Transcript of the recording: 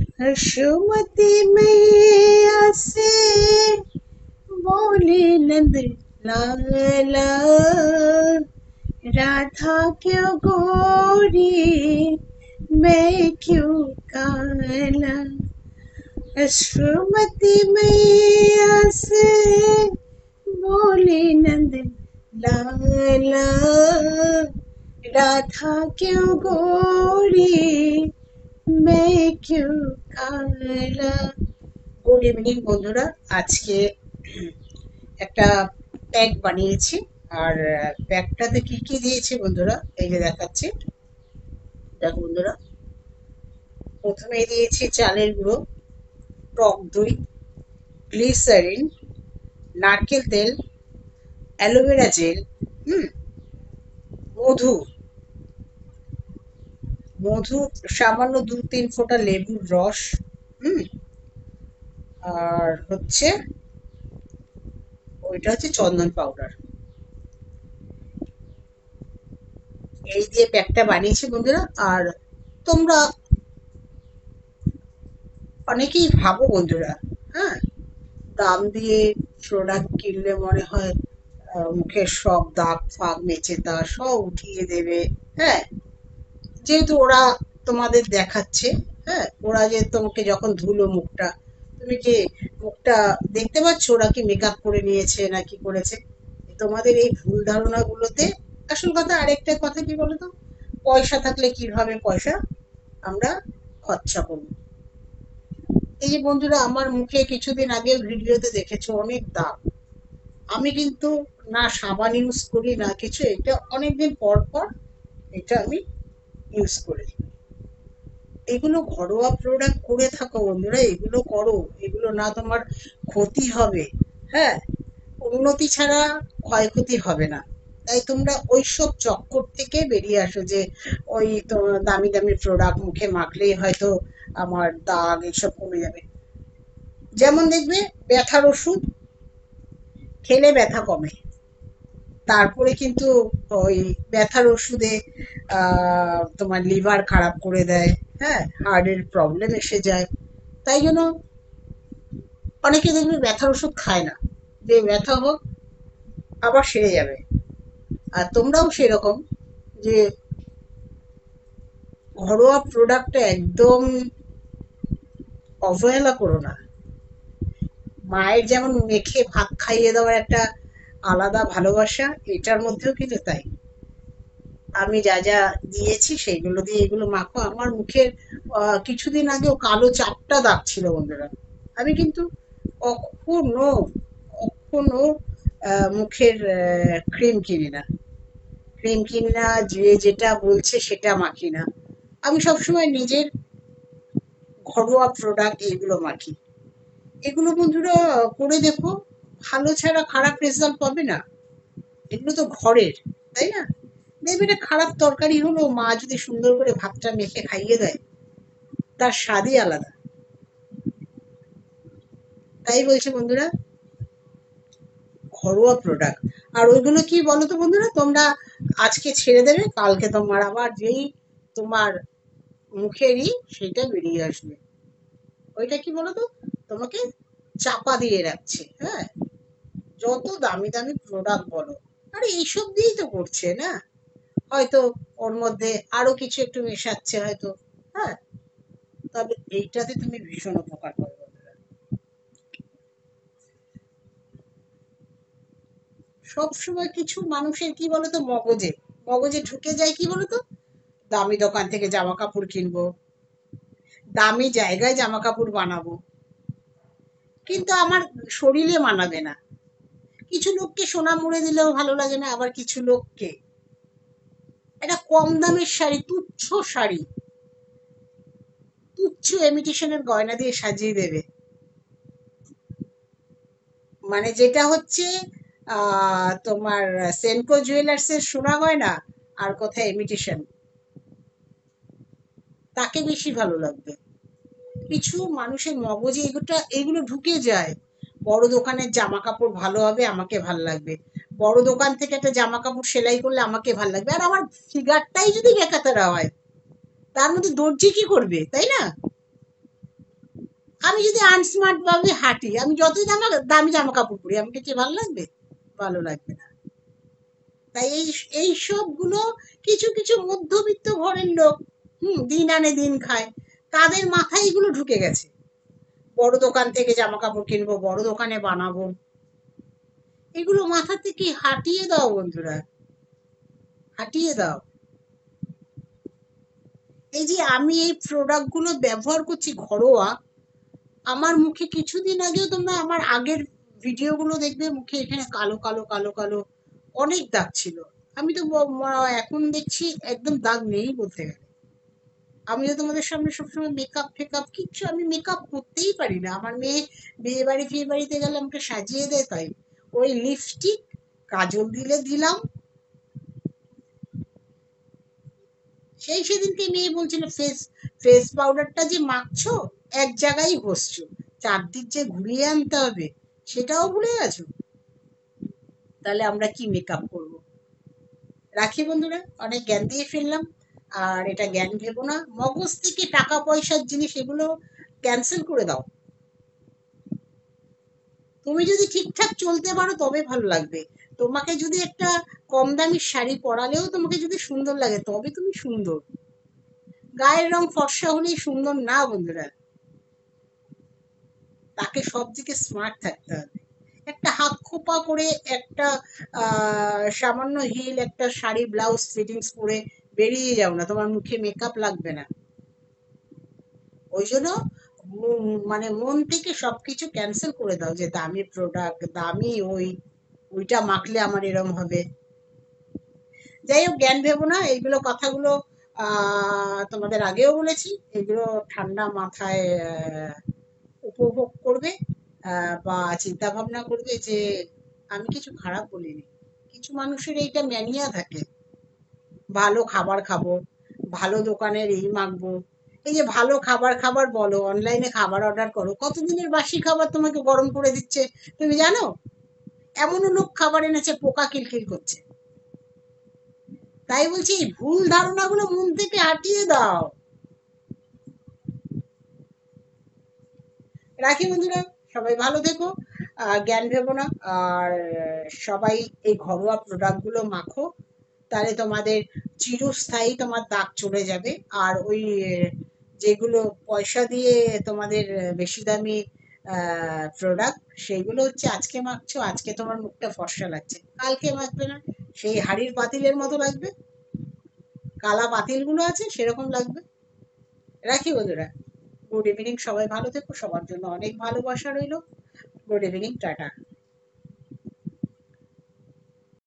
यशोमती मैया से बोले नंद लाला, राधा क्यों गोरी मैं क्यों काला। यशोमती मैया से बोले नंद लाला, राधा क्यों गोरी मैं क्यों काला। গুড ইভিনিং বন্ধুরা, আজকে একটা প্যাক বানিয়েছি। আর প্যাকটাতে কি কি দিয়েছি বন্ধুরা, এই যে দেখাচ্ছি। দেখো বন্ধুরা, প্রথমে দিয়েছি চালের গুঁড়ো, টক দই, গ্লিসারিন, নারকেল তেল, অ্যালোভেরা জেল, হুম, মধু, মধু সামান্য 2-3 ফোঁটা লেবুর রস, হুম, আর হচ্ছে ওইটা হচ্ছে চন্দন পাউডার। এই দিয়ে প্যাকটা বানিয়েছি বন্ধুরা। আর তোমরা অনেকেই ভাবো বন্ধুরা, হ্যাঁ, দাম দিয়ে প্রোডাক্ট কিনলে মনে হয় মুখের সব দাগ ফাগ মেচেতা সব উঠিয়ে দেবে। হ্যাঁ, যেহেতু ওরা তোমাদের দেখাচ্ছে, হ্যাঁ, ওরা যে তোমাকে যখন ধুলো মুখটা, তুমি কি মুখটা দেখতে পাচ্ছ ওরা কি মেকআপ করে নিয়েছে না কি করেছে? তোমাদের এই ভুল ধারণাগুলোতে আসল কথা। আরেকটা কথা কি বলতো, পয়সা থাকলে কিভাবে পয়সা আমরা খরচা করবো। এই যে বন্ধুরা, আমার মুখে কিছুদিন আগে ভিডিওতে দেখেছো অনেক দাগ। আমি কিন্তু না সাবান ইউজ করি না কিছু, এটা অনেকদিন পর পর এটা আমি ইউজ করি। এগুলো ঘরোয়া প্রোডাক্ট করে থাকো বন্ধুরা, এগুলো করো, এগুলো না তোমার ক্ষতি হবে। হ্যাঁ, উন্নতি ছাড়া ক্ষয়ক্ষতি হবে না। তাই তোমরা ওইসব চক্কর থেকে বেরিয়ে আসো যে ওই তো দামি দামি প্রোডাক্ট মুখে মাখলেই হয়তো আমার দাগ এইসব কমে যাবে। যেমন দেখবে, ব্যথার ওষুধ খেলে ব্যথা কমে, তারপরে কিন্তু ওই ব্যথার ওষুধে তোমার লিভার খারাপ করে দেয়। হ্যাঁ, হার্টের প্রবলেম এসে যায়। তাই জন্য অনেকে দেখবে ব্যথার ওষুধ খায় না, যে ব্যথা হোক আবার সেরে যাবে। আর তোমরাও সেরকম, যে ঘরোয়া প্রোডাক্টটা একদম অবহেলা করো না। মায়ের যেমন মেখে ভাত খাইয়ে দেওয়ার একটা আলাদা ভালোবাসা, এটার মধ্যেও কিন্তু তাই। আমি যা যা দিয়েছি সেইগুলো দিয়ে এগুলো মাখো। আমার মুখের কিছুদিন আগেও কালো চাপটা দাগ ছিল বন্ধুরা। আমি কিন্তু কখনো কখনো মুখের ক্রিম কিনি না, ক্রিম কিনি না, যে যেটা বলছে সেটা মাখি না। আমি সবসময় নিজের ঘরোয়া প্রোডাক্ট এগুলো মাখি। এগুলো বন্ধুরা করে দেখো, ভালো ছাড়া খারাপ রেজাল্ট পাবে না। এগুলো তো ঘরের, তাই না? দেখবে না, খারাপ তরকারি হলো মা যদি সুন্দর করে ভাতটা মেখে খাইয়ে দেয়, তার স্বাদই আলাদা। তাই বলছে বন্ধুরা, ঘরোয়া প্রোডাক্ট। আর ওইগুলো কি বলো তো বন্ধুরা, তোমরা আজকে ছেড়ে দেবে, কালকে তোমার আবার যেই তোমার মুখেরই সেটা বেরিয়ে আসবে। ওইটা কি বলো তো, তোমাকে চাপা দিয়ে রাখছে। হ্যাঁ, যত দামি দামি প্রোডাক্ট বলো, আরে এইসব দিয়েই তো করছে না, হয়তো ওর মধ্যে আরো কিছু একটু মেশাচ্ছে হয়তো। হ্যাঁ, তবে এইটাতে তুমি ভীষণ উপকার পাবে বন্ধুরা। সবসময় কিছু মানুষের কি বলতো, মগজে মগজে ঢুকে যায় কি বলতো, দামি দোকান থেকে জামা কাপড় কিনবো, দামি জায়গায় জামা কাপড় বানাবো, কিন্তু আমার শরীরে মানাবে না। কিছু লোককে সোনা মুড়ে দিলেও ভালো লাগে না, আবার কিছু লোককে একটা কম দামের শাড়ি, তুচ্ছ শাড়ি, তুচ্ছ ইমিটেশনের গয়না দিয়ে সাজিয়ে দেবে। মানে যেটা হচ্ছে তোমার সেনকো জুয়েলার্স এর সোনা গয়না, আর কোথায় ইমিটেশন, তাকে বেশি ভালো লাগবে। কিছু মানুষের মগজে এগুলো ঢুকে যায়। বড় দোকানের জামা কাপড় ভালো হবে, আমাকে ভাল লাগবে। বড় দোকান থেকে একটা জামা কাপড় সেলাই করলে আমাকে ভাল লাগবে। আর আমার ফিগারটাই যদি বেকাতারা হয়, তার মধ্যে দর্জি কি করবে, তাই না? আমি যদি আনস্মার্ট ভাবে হাঁটি, আমি যতই দামি জামা কাপড় পরি, আমাকে কি ভালো লাগবে? ভালো লাগবে না। তাই এই সবগুলো কিছু কিছু মধ্যবিত্ত ঘরের লোক, দিন আনে দিন খায়, তাদের মাথায় এগুলো ঢুকে গেছে। বড় দোকান থেকে জামা কাপড় কিনবো, বড় দোকানে বানাবো, এগুলো মাথা থেকে হাটিয়ে দাও বন্ধুরা, হাটিয়ে দাও। এই যে আমি এই প্রোডাক্ট গুলো ব্যবহার করছি ঘরোয়া, আমার মুখে কিছুদিন আগেও তোমরা আমার আগের ভিডিও গুলো দেখবে, মুখে এখানে কালো কালো কালো কালো অনেক দাগ ছিল। আমি তো এখন দেখছি একদম দাগ নেই বলতে গেলে। আমি তো তোমাদের সামনে সবসময় মেকআপ ফেকআপ কিচ্ছু, আমি মেকআপ করতেই পারি না। আমার মেয়ে বিয়ে বাড়ি ফিয়ে বাড়িতে গেলে আমাকে সাজিয়ে দেয়, তাই ওই লিপস্টিক, কাজল দিলে দিলাম। সেদিনকে মেয়ে বলছিল ফেস ফেস পাউডারটা যে মাখছো এক জায়গায় ঘষছো, চারদিক যে ঘুরিয়ে আনতে হবে সেটাও ভুলে গেছো। তাহলে আমরা কি মেকআপ করব? রাখি বন্ধুরা, অনেক জ্ঞান দিয়ে ফেললাম। আর এটা জ্ঞান ভেবো না, মগজ থেকে টাকা পয়সার জিনিস এগুলো ক্যান্সেল করে দাও। তুমি যদি ঠিকঠাক চলতে পারো তবে ভালো লাগবে। তোমাকে যদি একটা কম দামি শাড়ি পরালেও তোমাকে যদি সুন্দর লাগে তবে তুমি সুন্দর। গায়ের রং ফর্সা হলেই সুন্দর না বন্ধুরা, তাকে সব দিকে স্মার্ট থাকতে হবে। একটা হাত খোপা করে, একটা সামান্য হিল, একটা শাড়ি ব্লাউজ ফিটিংস পরে বেরিয়ে যাও না, তোমার মুখে মেকআপ লাগবে না। ওই জন্য মানে মন থেকে সবকিছু ক্যান্সেল করে দাও, যে দামি প্রোডাক্ট, দামি ওইটা মাখলে আমার এরম হবে। যাই হোক, জ্ঞান ভেবো না, এইগুলো কথাগুলো তোমাদের আগেও বলেছি। এগুলো ঠান্ডা মাথায় উপভোগ করবে, বা চিন্তা ভাবনা করবে যে আমি কিছু খারাপ বলিনি। কিছু মানুষের এইটা ম্যানিয়া থাকে, ভালো খাবার খাবো, ভালো দোকানের এই মাখবো। এই যে ভালো খাবার খাবার বলো, অনলাইনে খাবার অর্ডার করো, কতদিনের বাসি খাবার তোমাকে গরম করে দিচ্ছে তুমি জানো? এমনও লোক খাবার এনেছে পোকা কিলকিল করছে। তাই বলছি, এই ভুল ধারণাগুলো মন থেকে হাটিয়ে দাও। রাখি বন্ধুরা, সবাই ভালো থেকো, জ্ঞান ভেবো না। আর সবাই এই ঘরোয়া প্রোডাক্ট গুলো মাখো, তাহলে তোমাদের চিরস্থায়ী তোমার দাগ চলে যাবে। আর ওই যেগুলো পয়সা দিয়ে তোমাদের বেশি দামি প্রোডাক্ট, সেইগুলো হচ্ছে আজকে মাখছো, আজকে তোমার মুখটা ফর্সা লাগছে, কালকে মাখবে না, সেই হাড়ির পাতিলের মতো লাগবে, কালা পাতিল গুলো আছে সেরকম লাগবে। রাখি বন্ধুরা, গুড ইভিনিং, সবাই ভালো থেকো, সবার জন্য অনেক ভালোবাসা রইলো। Good evening, tata.